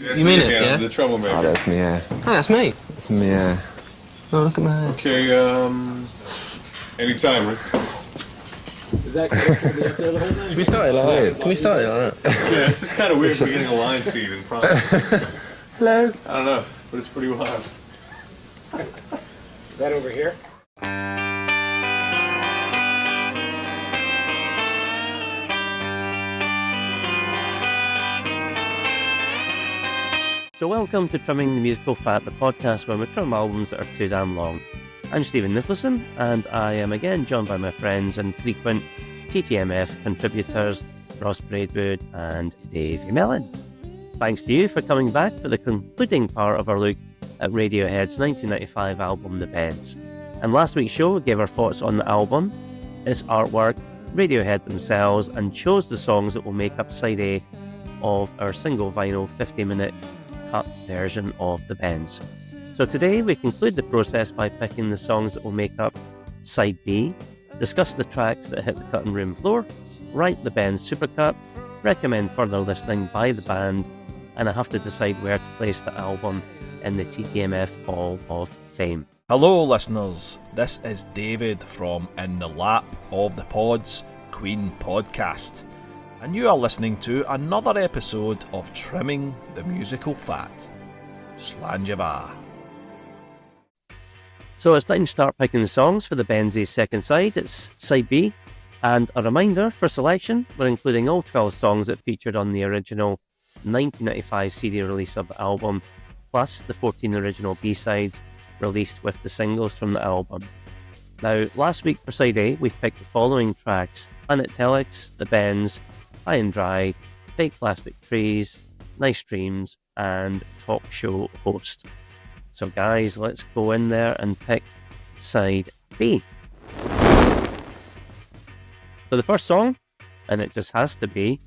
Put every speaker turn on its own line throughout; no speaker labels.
Yeah,
You mean it, yeah?
The troublemaker.
Oh, that's me, yeah.
Oh, that's me.
That's me, yeah.
Oh, look at my hair.
Okay, anytime, Rick.
Is that going to be up there the whole time?
Should we start it like that? Can we start it like that?
Yeah, it's just kind of weird we're getting a live feed in front of us.
Hello.
I don't know, but it's pretty wild.
Is that over here?
So welcome to Trimming the Musical Fat, the podcast where we trim albums that are too damn long. I'm Stephen Nicholson, and I am again joined by my friends and frequent TTMF contributors, Ross Davie and Davie Mellon. Thanks to you for coming back for the concluding part of our look at Radiohead's 1995 album, The Bends. And last week's show gave our thoughts on the album, its artwork, Radiohead themselves, and chose the songs that will make up side A of our single vinyl 50-minute cut version of The Bends. So today we conclude the process by picking the songs that will make up side B, discuss the tracks that hit the cutting room floor, write the Bends Supercut, recommend further listening by the band, and I have to decide where to place the album in the TTMF Hall of Fame.
Hello listeners, this is David from In the Lap of the Pods Queen podcast, and you are listening to another episode of Trimming the Musical Fat. Slanjava.
So it's time to start picking the songs for the Bends' second side. It's side B, and a reminder for selection, we're including all 12 songs that featured on the original 1995 CD release of the album, plus the 14 original B-sides released with the singles from the album. Now, last week for side A, we picked the following tracks: Planet Telex, The Bends, High and Dry, Fake Plastic Trees, Nice Dreams, and Talk Show Host. So guys, let's go in there and pick side B. So the first song, and it just has to be,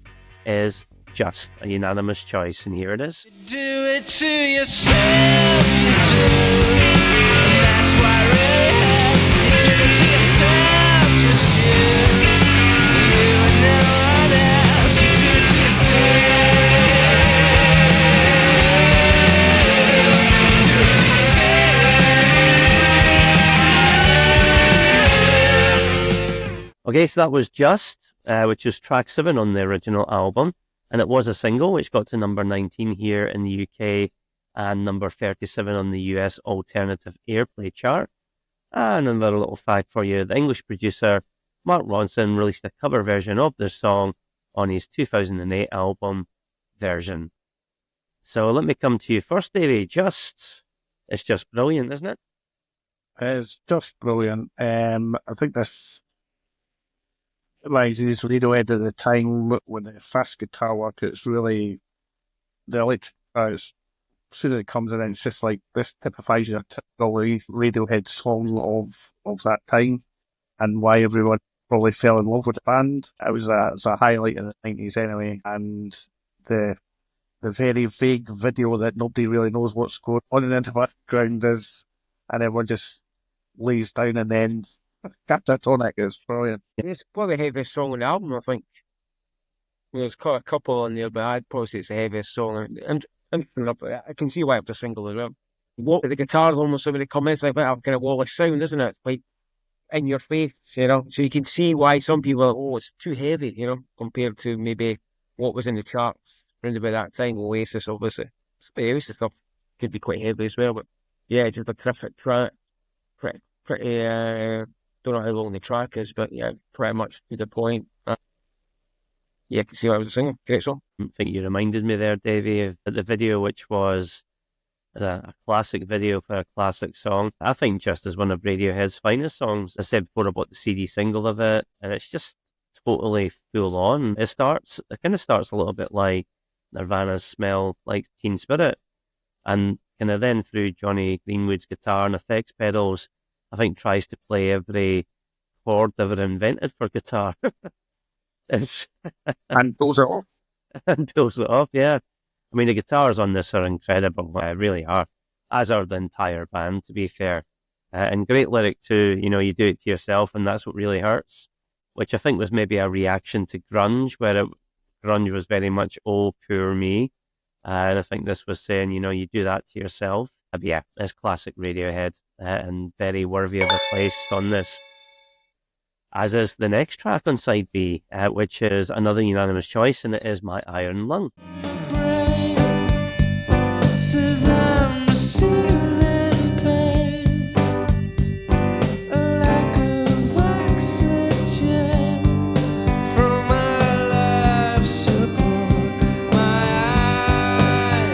is Just, a unanimous choice, and here it is.
Do it to yourself, you do. And that's why it hurts. You do it to yourself, just you. You and no one else. You do it to yourself. You do it to yourself.
Okay, so that was Just, which was track 7 on the original album. And it was a single, which got to number 19 here in the UK and number 37 on the US Alternative Airplay chart. And another little fact for you, the English producer Mark Ronson released a cover version of this song on his 2008 album, Version. So let me come to you first, Davey. It's just brilliant, isn't it?
It's just brilliant. I think this reminds me of Radiohead at the time with the fast guitar work. It's really the electric guitar. As soon as it comes in, it's just like this typifies a typical Radiohead song of that time, and why everyone probably fell in love with the band. It was a highlight in the 90s anyway, and the very vague video that nobody really knows what's going on in the background is, and everyone just lays down and then catatonic. Is brilliant.
It's probably the heaviest song on the album, I think. There's quite a couple on there, but I'd probably say it's the heaviest song. And I can see why it's a single as well. The guitars almost, when it comes in, it's like a kind of wallish sound, isn't it? It's like in your face, you know. So you can see why some people are, oh, it's too heavy, you know, compared to maybe what was in the charts around about that time. Oasis, obviously. Oasis stuff could be quite heavy as well, but yeah, just a terrific track. Pretty don't know how long the track is, but yeah, pretty much to the point. Yeah, I can see what I was singing. Great song.
I think you reminded me there, Davey, of the video, which was a classic video for a classic song. I think Just is one of Radiohead's finest songs. I said before about the CD single of it, and it's just totally full on. It kind of starts a little bit like Nirvana's Smell Like Teen Spirit, and kind of then through Johnny Greenwood's guitar and effects pedals, I think tries to play every chord ever invented for guitar.
And pulls it off.
And pulls it off, yeah. I mean, the guitars on this are incredible, really are, as are the entire band, to be fair. And great lyric too, you know, you do it to yourself and that's what really hurts, which I think was maybe a reaction to grunge, where grunge was very much, oh, poor me. And I think this was saying, you know, you do that to yourself. But yeah, it's classic Radiohead and very worthy of a place on this. As is the next track on side B, which is another unanimous choice, and it is My Iron Lung.
Says I'm receiving pain, a lack of oxygen from my life support, my iron.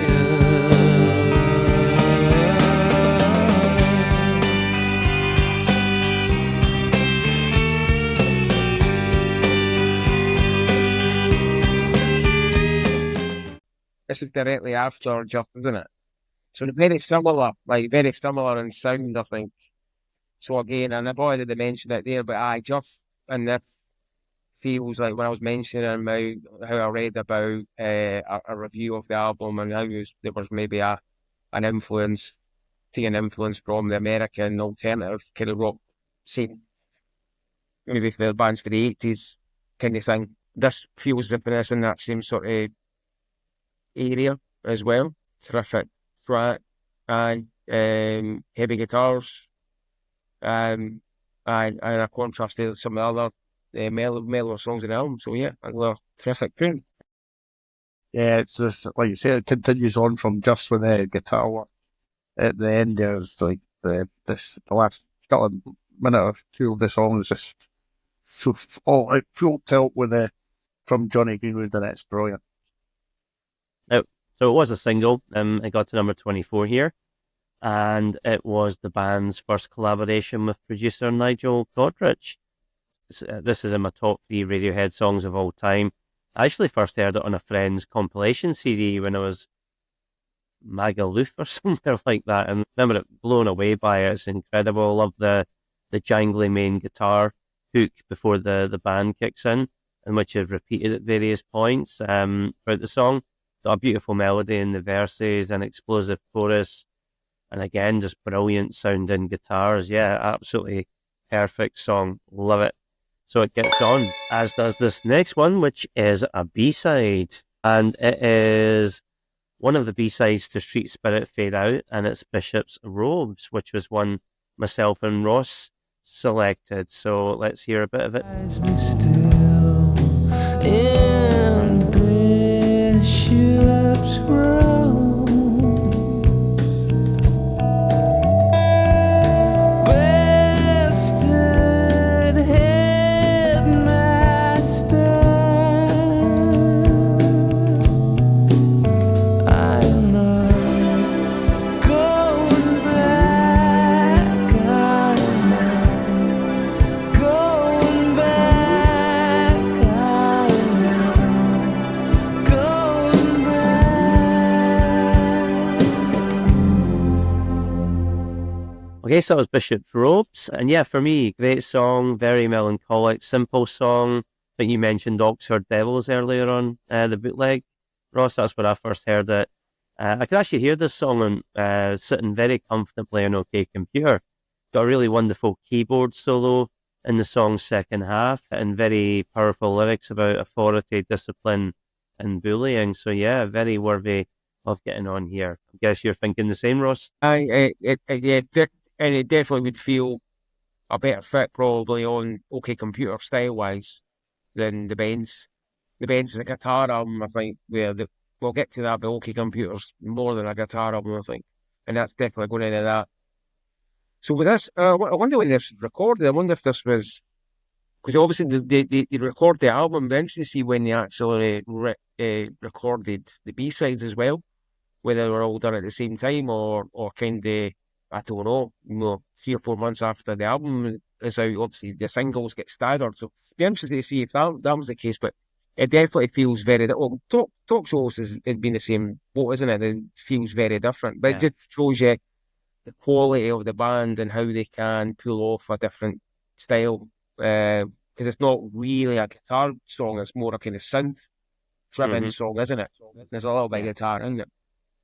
This is directly after Just, isn't it? So they're very similar in sound, I think. So again, and I've already mentioned it there, but Just and this feels like when I was mentioning about how I read about a review of the album and how there was maybe an influence, taking influence from the American alternative kind of rock scene, maybe for the bands for the 80s kind of thing. This feels as if it's in that same sort of area as well. Terrific track and heavy guitars, and a contrast to some of the other mellow songs in the album. So yeah, another terrific tune.
Yeah, it's just like you say, it continues on from just with the guitar work. At the end, there's like the last couple of minute or two of the song is just full tilt with from Johnny Greenwood, and it's brilliant.
So it was a single. It got to number 24 here, and it was the band's first collaboration with producer Nigel Godrich. This is in my top 3 Radiohead songs of all time. I actually first heard it on a friend's compilation CD when I was Magaluf or somewhere like that, and I remember it blown away by it. It's incredible. I love the jangly main guitar hook before the band kicks in, and which is repeated at various points throughout the song. Got a beautiful melody in the verses, an explosive chorus, and again, just brilliant sounding guitars. Yeah, absolutely perfect song. Love it. So it gets on, as does this next one, which is a B-side. And it is one of the B-sides to Street Spirit Fade Out, and it's Bishop's Robes, which was one myself and Ross selected. So let's hear a bit of it.
Me still in Bishop's Row, bastard headmaster. I'm not going back. I'm not going back. I'm not going back.
Okay, so that was Bishop's Robes. And yeah, for me, great song, very melancholic, simple song. I think you mentioned Oxford Devils earlier on the bootleg. Ross, that's where I first heard it. I could actually hear this song on sitting very comfortably on OK Computer. Got a really wonderful keyboard solo in the song's second half, and very powerful lyrics about authority, discipline, and bullying. So yeah, very worthy of getting on here. I guess you're thinking the same, Ross?
And it definitely would feel a better fit probably on OK Computer style wise than the Bends. The Bends is a guitar album, I think, where we'll get to that, but OK Computer's more than a guitar album, I think, and that's definitely going into that. So with this, I wonder when this was recorded. I wonder if this was, because obviously they record the album, but I'm interested to see when they actually recorded the B-sides as well, whether they were all done at the same time or kind of, I don't know, 3 or 4 months after the album is out. Obviously the singles get staggered, so it'd be interesting to see if that was the case. But it definitely feels very, well, talk shows has been the same boat, isn't it? It feels very different, but it just shows you the quality of the band and how they can pull off a different style, because it's not really a guitar song, it's more a kind of synth driven song, isn't it? There's a little bit of guitar in it,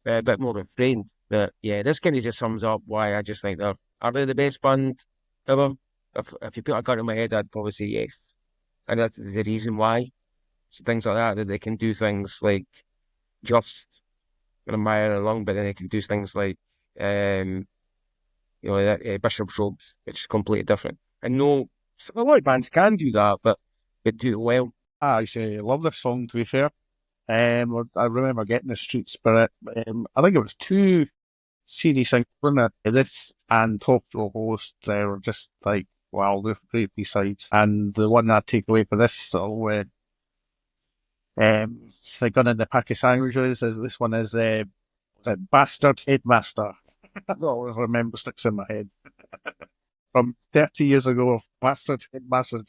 a bit more refrained. But yeah, this kind of just sums up why I just think are they the best band ever? If you put a gun in my head, I'd probably say yes, and that's the reason why. So things like that they can do things like Just, admire along, but then they can do things like, Bishop's Robes, which is completely different. And no, a lot of bands can do that, but they do it well.
I actually love this song, to be fair. I remember getting the Street Spirit. I think it was 2 CD singles, wasn't it? This and Talk to a Host were just like, wow, they're great B-sides. And the one that I take away for this song, the Gun in the Pack of Sandwiches, this one is Bastard Headmaster. That always remember sticks in my head. From 30 years ago, Bastard Headmaster.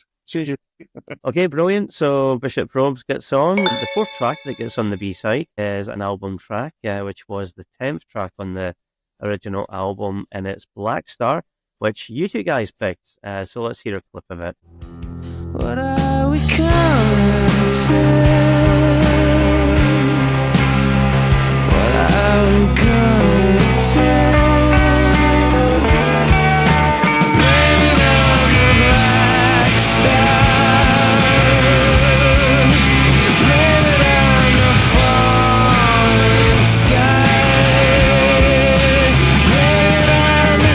Okay, brilliant. So Bishop Robes gets on. The 4th track that gets on the B-side is an album track, which was the 10th track on the original album, and it's Black Star, which you two guys picked. So let's hear a clip of it.
What are we coming to? What are we gonna do? Blame it on the black star. Blame it on the falling sky. Blame it on the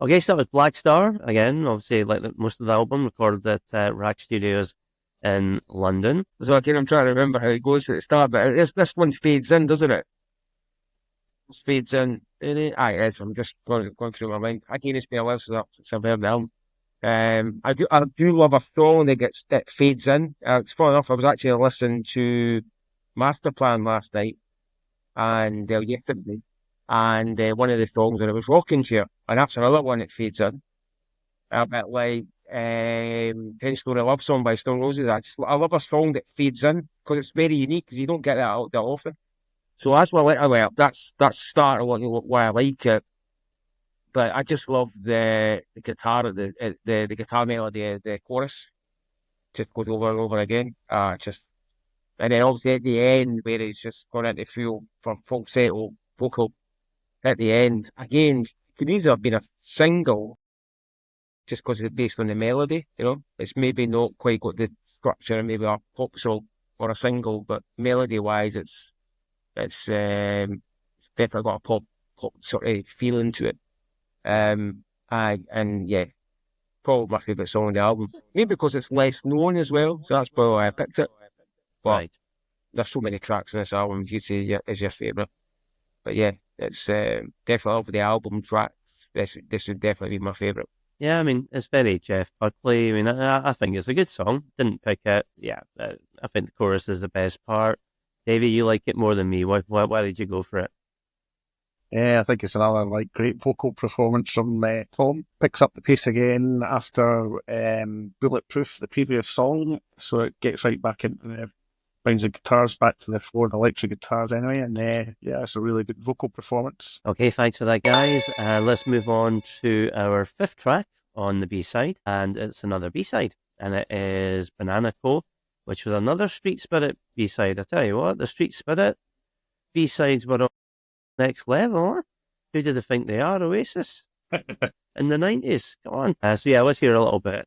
Okay, so that was Black Star, again, obviously, like most of the album, recorded at Rack Studios in London.
So again, I'm trying to remember how it goes at the start, but this one fades in, doesn't it? It fades in. Aye, it is. I'm just going through my mind. Again, it's been a while since I've heard the album. I do love a song that fades in. It's funny enough, I was actually listening to Master Plan last night, and yesterday, and one of the songs, and it was Rocking Chair, and that's another one that fades in. A bit like 10 Story Love Song by Stone Roses. I love a song that fades in because it's very unique, because you don't get that out that often. So that's that's the start of why I like it. But I just love the guitar, the guitar melody, the chorus just goes over and over again. And then obviously at the end where it's just going into full falsetto vocal at the end. Again, could easily have been a single just because it's based on the melody, It's maybe not quite got the structure and maybe a pop song or a single, but melody wise it's definitely got a pop sort of feeling to it. Probably my favourite song on the album. Maybe because it's less known as well, so that's probably why I picked it. But
Right.
There's so many tracks in this album, you'd say is your favourite. But yeah, it's definitely of the album tracks. This would definitely be my favourite.
Yeah, I mean, it's very Jeff Buckley. I mean, I think it's a good song. Didn't pick it. Yeah, I think the chorus is the best part. Davey, you like it more than me. Why did you go for it?
Yeah, I think it's another great vocal performance from Tom. Picks up the pace again after Bulletproof, the previous song, so it gets right back into brings the guitars back to the floor, the electric guitars anyway, and it's a really good vocal performance.
Okay, thanks for that, guys. Let's move on to our 5th track on the B-side, and it's another B-side, and it is Banana Co., which was another Street Spirit B-side. I tell you what, the Street Spirit B-sides were on the next level, huh? Who do they think they are, Oasis? In the 90s, come on. So yeah, let's hear a little bit.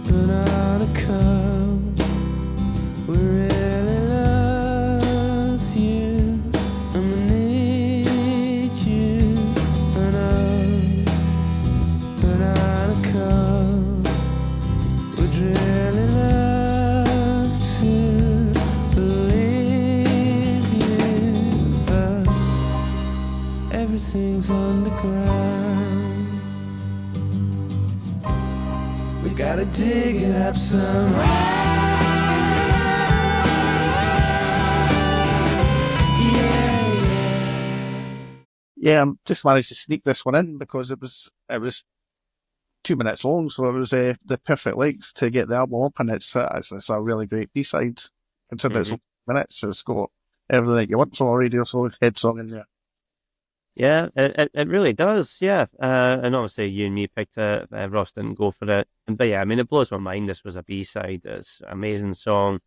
Banana Co. We really love you, and we need you, Banana Co. Would really love to believe you, but everything's underground. We gotta dig it up somehow.
Yeah, I just managed to sneak this one in because it was 2 minutes long, so it was the perfect length to get the album up, and it's a really great B-side. Considering it's 2 minutes, it's got everything that you want from a Radiohead song in there.
Yeah, it really does, yeah. And obviously you and me picked it, Ross didn't go for it. But yeah, I mean, it blows my mind this was a B-side. It's an amazing song.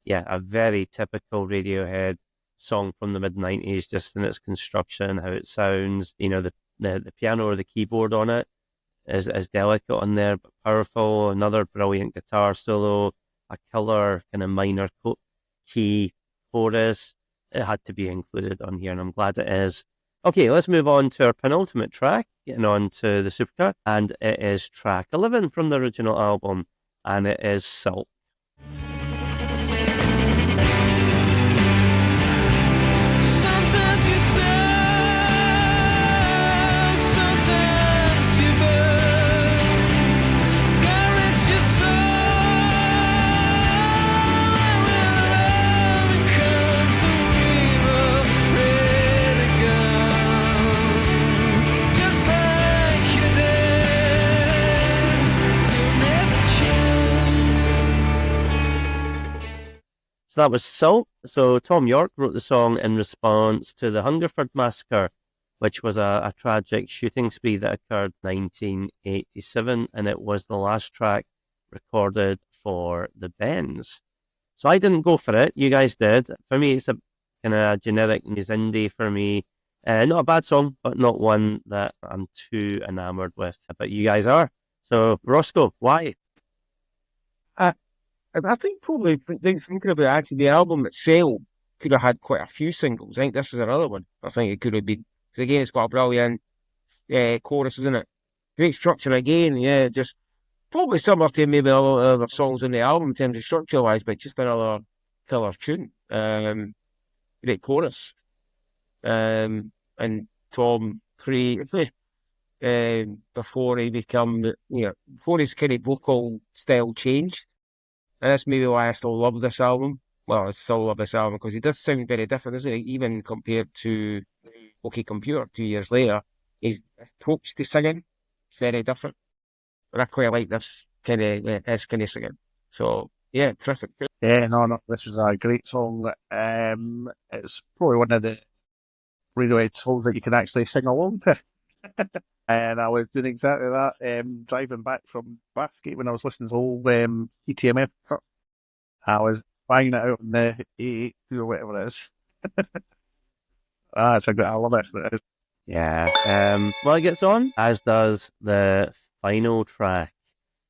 Yeah, a very typical Radiohead song from the mid-90s, just in its construction, how it sounds, the piano or the keyboard on it is delicate on there, but powerful. Another brilliant guitar solo, a killer kind of minor key chorus. It had to be included on here, and I'm glad it is. Okay, let's move on to our penultimate track, getting on to the Supercut, and it is track 11 from the original album, and it is Sulk.
Sometimes you suck, sometimes you burn. Where is your soul? When love comes a river, ready to go. Just like you did, you'll never change.
So that was Sulk. So Tom York wrote the song in response to the Hungerford Massacre, which was a tragic shooting spree that occurred in 1987, and it was the last track recorded for the Bends. So I didn't go for it. You guys did. For me, it's a kind of generic news indie for me. Not a bad song, but not one that I'm too enamoured with. But you guys are. So Roscoe, why?
I think probably thinking about actually the album itself could have had quite a few singles. I think this is another one. I think it could have been, because again, it's got a brilliant chorus, isn't it? Great structure again, yeah, just probably similar to maybe a lot of other songs on the album in terms of structure wise, but just another killer tune. Great chorus. And Tom before he before his kind of vocal style changed. And that's maybe why I still love this album. Well, I still love this album because it does sound very different, doesn't it? Even compared to OK Computer 2 years later, his approach to singing is very different. And I quite like this kind of singing. So, yeah, terrific.
Yeah, no, this is a great song. It's probably one of the Radiohead songs that you can actually sing along to. And I was doing exactly that, driving back from Bathgate when I was listening to old TTMF. I was banging it out on the 882 or whatever it is. It's a great, I love it.
Yeah. Well, it gets on, as does the final track,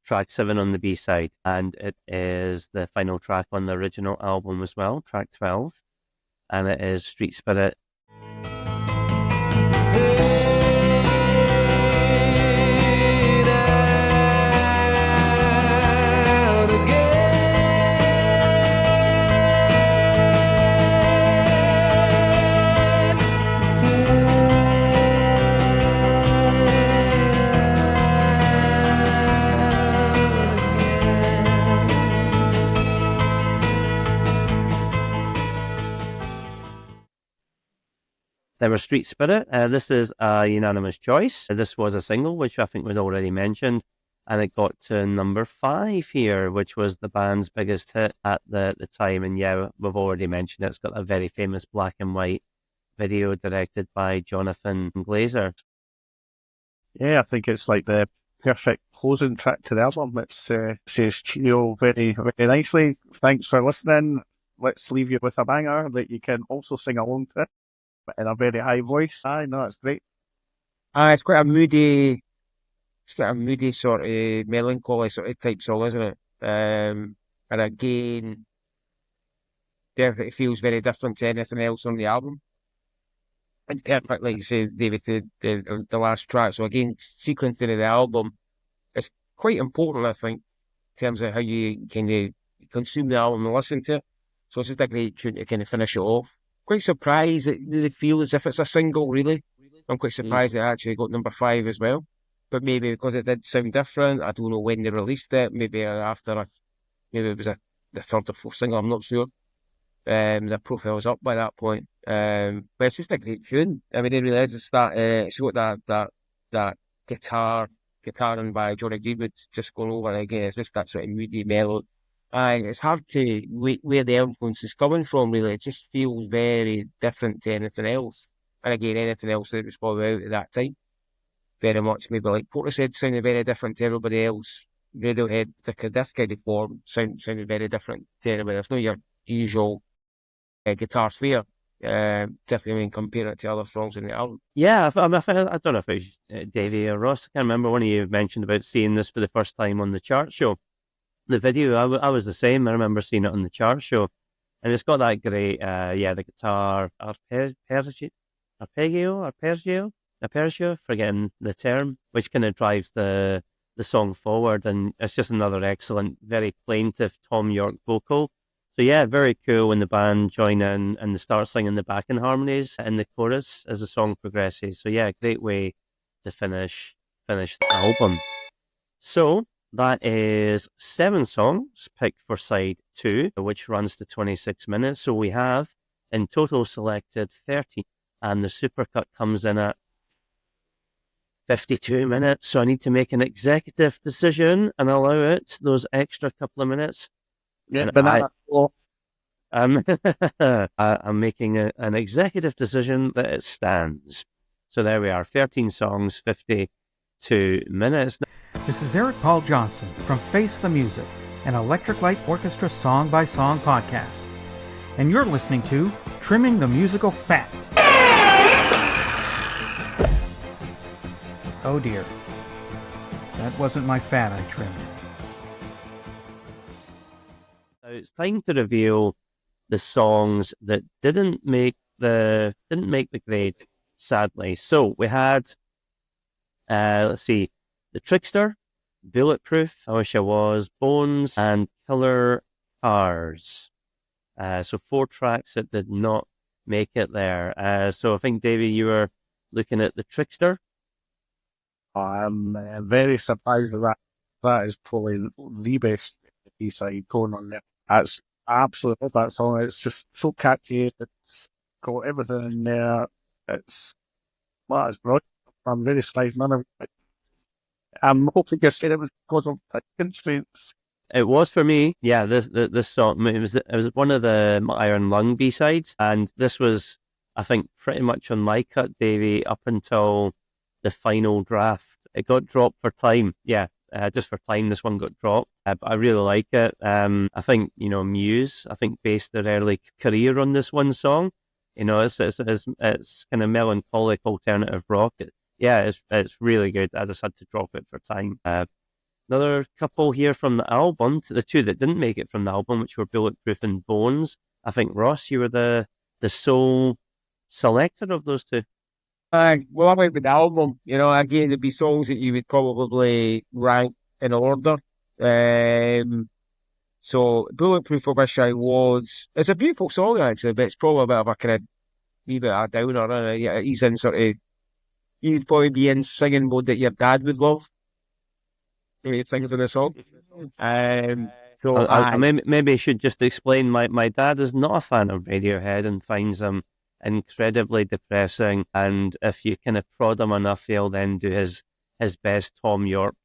track 7 on the B-side, and it is the final track on the original album as well, track 12, and it is Street Spirit. There was Street Spirit. This is a unanimous choice. This was a single, which I think we'd already mentioned, and it got to number 5 here, which was the band's biggest hit at the time. And yeah, we've already mentioned it. It's got a very famous black and white video directed by Jonathan Glazer.
Yeah, I think it's like the perfect closing track to the album. It says cheerio very, very nicely. Thanks for listening. Let's leave you with a banger that you can also sing along to, but in a very high voice. I know, it's great.
It's quite a moody, sort of melancholy sort of type song, isn't it? And again, definitely feels very different to anything else on the album. And perfect, like you said, David, the last track. So again, sequencing of the album is quite important, I think, in terms of how you kind of consume the album and listen to it. So it's just a great tune to kind of finish it off. Quite surprised that does it feel as if it's a single, really. I'm quite surprised it actually got number 5 as well. But maybe because it did sound different, I don't know when they released it. Maybe after, maybe it was the third or fourth single, I'm not sure. The profile was up by that point. But it's just a great tune. I mean, it really is. It's got that guitaring by Johnny Greenwood just going over again. It's just that sort of moody melody. And it's hard to where the influence is coming from, really. It just feels very different to anything else. And again, anything else that was probably out at that time. Very much, maybe like Portishead sounded very different to everybody else. Radiohead, this kind of form sounded very different to everybody else. Not your usual guitar fare. Definitely when comparing it to other songs in the album.
Yeah, I don't know if it was Davey or Ross. I can't remember. One of you mentioned about seeing this for the first time on the chart show. The video, I was the same. I remember seeing it on the chart show. And it's got that great, the guitar arpeggio, forgetting the term, which kind of drives the song forward. And it's just another excellent, very plaintive Tom York vocal. So yeah, very cool when the band join in and they start singing the backing harmonies in the chorus as the song progresses. So yeah, great way to finish the album. So that is 7 songs picked for side 2, which runs to 26 minutes. So we have in total selected 30, and the supercut comes in at 52 minutes. So I need to make an executive decision and allow it those extra couple of minutes.
Yeah,
And
banana.
I'm making an executive decision that it stands. So there we are, 13 songs, 52 minutes.
This is Eric Paul Johnson from Face the Music, an Electric Light Orchestra song-by-song podcast. And you're listening to Trimming the Musical Fat. Oh dear. That wasn't my fat I trimmed.
Now it's time to reveal the songs that didn't make the grade, sadly. So we had, let's see, The Trickster, Bulletproof, I Wish I Was, Bones, and Killer Cars. So 4 tracks that did not make it there. So I think, Davey, you were looking at The Trickster.
I'm very surprised that that is probably the best B-side going on there. That's absolutely love that song. It's just so catchy. It's got everything in there. It's brilliant. I'm very surprised none of it. I'm hoping you said it was because of constraints.
It was for me, yeah. This song, it was one of the Iron Lung B-sides, and this was, I think, pretty much on my cut, Davey, up until the final draft. It got dropped for time, yeah, just for time. This one got dropped, but I really like it. I think Muse, I think, based their early career on this one song. It's kind of melancholic alternative rock. It's really good. I just had to drop it for time. Another couple here from the album, the 2 that didn't make it from the album, which were Bulletproof and Bones. I think, Ross, you were the sole selector of those 2.
Well, I went with the album. Again, there'd be songs that you would probably rank in order. So Bulletproof, I Wish I Was. It's a beautiful song, actually, but it's probably a bit of a kind of wee bit of a downer. Yeah, he's in sort of, you'd probably be in singing mode that your dad would love. Things in the song. So
I maybe should just explain. My dad is not a fan of Radiohead and finds them incredibly depressing. And if you kind of prod him enough, he'll then do his best Tom York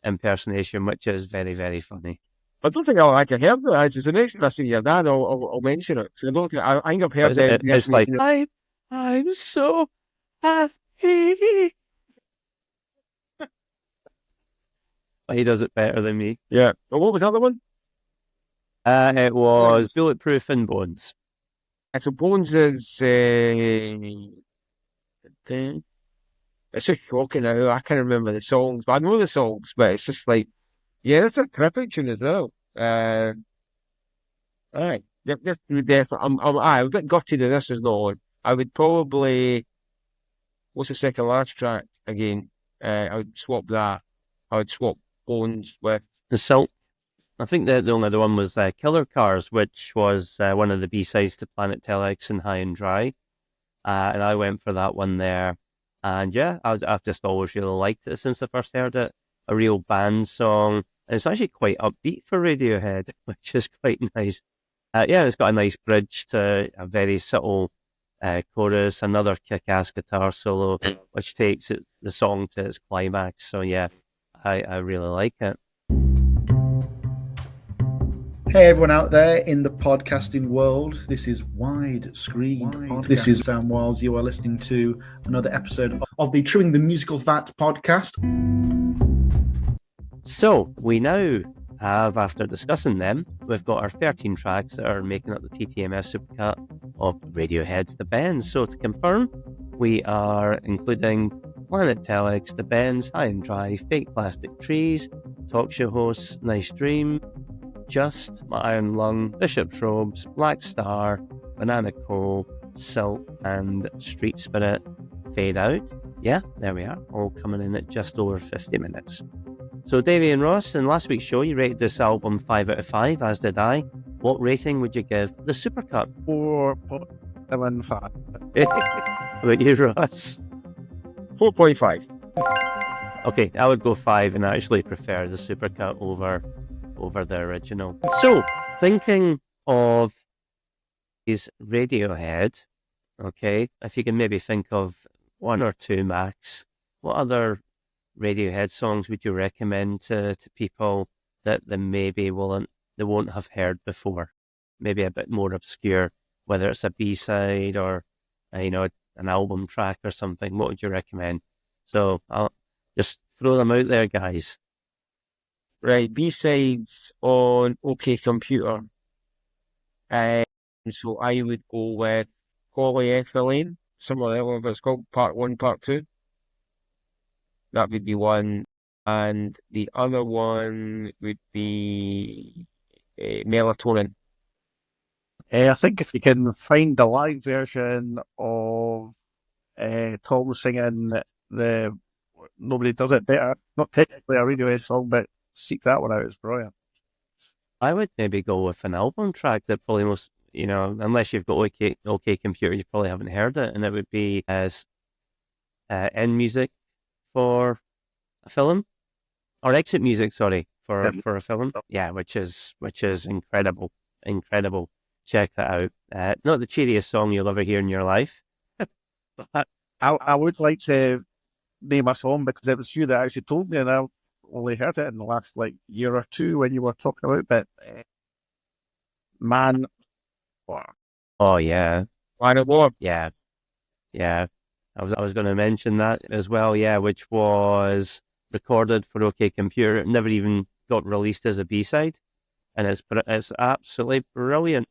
impersonation, which is very, very funny.
I don't think I'll actually heard that. It's the next time I see your dad, I'll mention it. So I think I've heard it.
It's like, I'm so happy. He does it better than me.
Yeah. Well, what was the other one?
It was Bulletproof and Bones.
So Bones is... it's just shocking now. I can't remember the songs, but I know the songs, but it's just like... Yeah, it's a terrific tune as well. Aye. This would definitely... I'm a bit gutted that this is not on. I would probably... What's the second last track again? I would swap that. I would swap Bones with
the Sulk. I think the only other one was Killer Cars, which was one of the B-sides to Planet Telex and High and Dry. And I went for that one there. And yeah, I've just always really liked it since I first heard it. A real band song. And it's actually quite upbeat for Radiohead, which is quite nice. It's got a nice bridge to a very subtle chorus, another kick-ass guitar solo, which takes the song to its climax. So yeah, I really like it.
Hey everyone out there in the podcasting world, this is Widescreen. This is Sam Wiles. You are listening to another episode of the Trimming the Musical Fat podcast.
So we now have, after discussing them, we've got our 13 tracks that are making up the TTMF Supercut of Radiohead's The Bends. So to confirm, we are including Planet Telex, The Bends, High and Dry, Fake Plastic Trees, Talk Show Hosts, Nice Dream, Just, My Iron Lung, Bishop's Robes, Black Star, Banana Coal, Sulk, and Street Spirit Fade Out. Yeah, there we are, all coming in at just over 50 minutes. So Davie and Ross, in last week's show, you rated this album 5 out of 5, as did I. What rating would you give the Supercut?
4.75.
How about you, Ross?
4.5.
Okay, I would go 5 and actually prefer the Supercut over the original. So, thinking of is Radiohead, okay, if you can maybe think of one or two max, what other Radiohead songs would you recommend to people that they maybe they won't have heard before? Maybe a bit more obscure, whether it's a B-side or an album track or something. What would you recommend? So I'll just throw them out there, guys.
Right, B-sides on OK Computer. So I would go with Polyethylene, similar to whatever it's called, Part 1, Part 2. That would be one. And the other one would be Melatonin.
I think if you can find the live version of Tom singing the Nobody Does It Better, not technically a Radiohead song, but seek that one out, it's brilliant.
I would maybe go with an album track that probably most, unless you've got OK Computer, you probably haven't heard it, and it would be as end music for a film, or exit music, sorry, for a film. Yeah, which is incredible. Check that out. Not the cheeriest song you'll ever hear in your life.
But I would like to name a song because it was you that actually told me, and I've only heard it in the last year or two when you were talking about it. Man.
Oh yeah.
Man of War.
Yeah. I was going to mention that as well. Yeah, which was recorded for OK Computer. It never even got released as a B-side, and it's absolutely brilliant.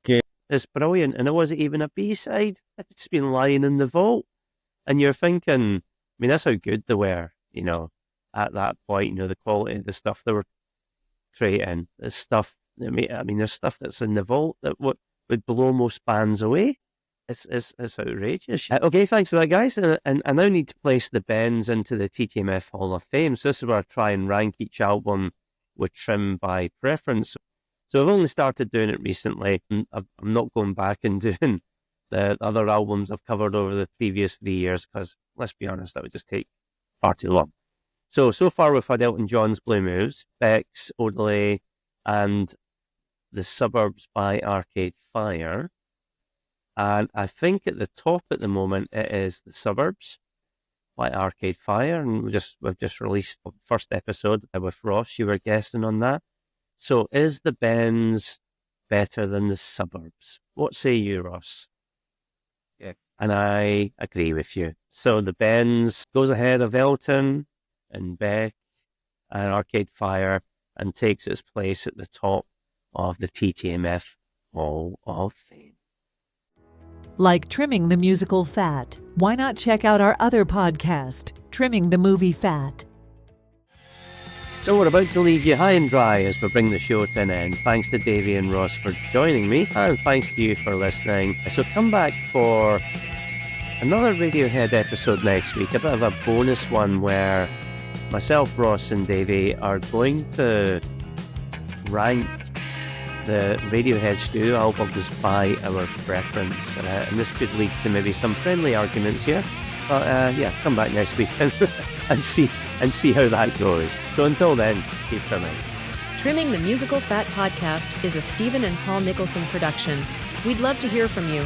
Okay.
It's brilliant, and it wasn't even a B-side. It's been lying in the vault, and you're thinking, that's how good they were, at that point. The quality of the stuff they were creating, the stuff. There's stuff that's in the vault that would blow most bands away. It's outrageous. Okay, thanks for that, guys. And I now need to place the Bends into the TTMF Hall of Fame. So this is where I try and rank each album with trim by preference. So I've only started doing it recently. I'm not going back and doing the other albums I've covered over the previous 3 years because, let's be honest, that would just take far too long. So far we've had Elton John's Blue Moves, Beck's Odelay, and The Suburbs by Arcade Fire. And I think at the top at the moment it is The Suburbs by Arcade Fire, and we've just released the first episode with Ross. You were guesting on that. So is the Bends better than The Suburbs? What say you, Ross?
Yeah.
And I agree with you. So the Bends goes ahead of Elton and Beck and Arcade Fire and takes its place at the top of the TTMF Hall of Fame.
Like trimming the musical fat, why not check out our other podcast, Trimming the Movie Fat?
So we're about to leave you high and dry as we bring the show to an end. Thanks to Davie and Ross for joining me, and thanks to you for listening. So come back for another Radiohead episode next week, a bit of a bonus one where myself, Ross and Davie are going to rank the Radiohead studio albums by our preference, and this could lead to maybe some friendly arguments here. But come back next week and see how that goes. So until then, keep trimming.
Trimming the Musical Fat podcast is a Stephen and Paul Nicholson production. We'd love to hear from you.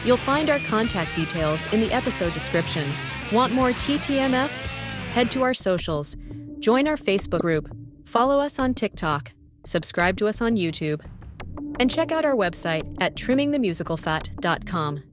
You'll find our contact details in the episode description. Want more TTMF? Head to our socials. Join our Facebook group. Follow us on TikTok. Subscribe to us on YouTube. And check out our website at trimmingthemusicalfat.com.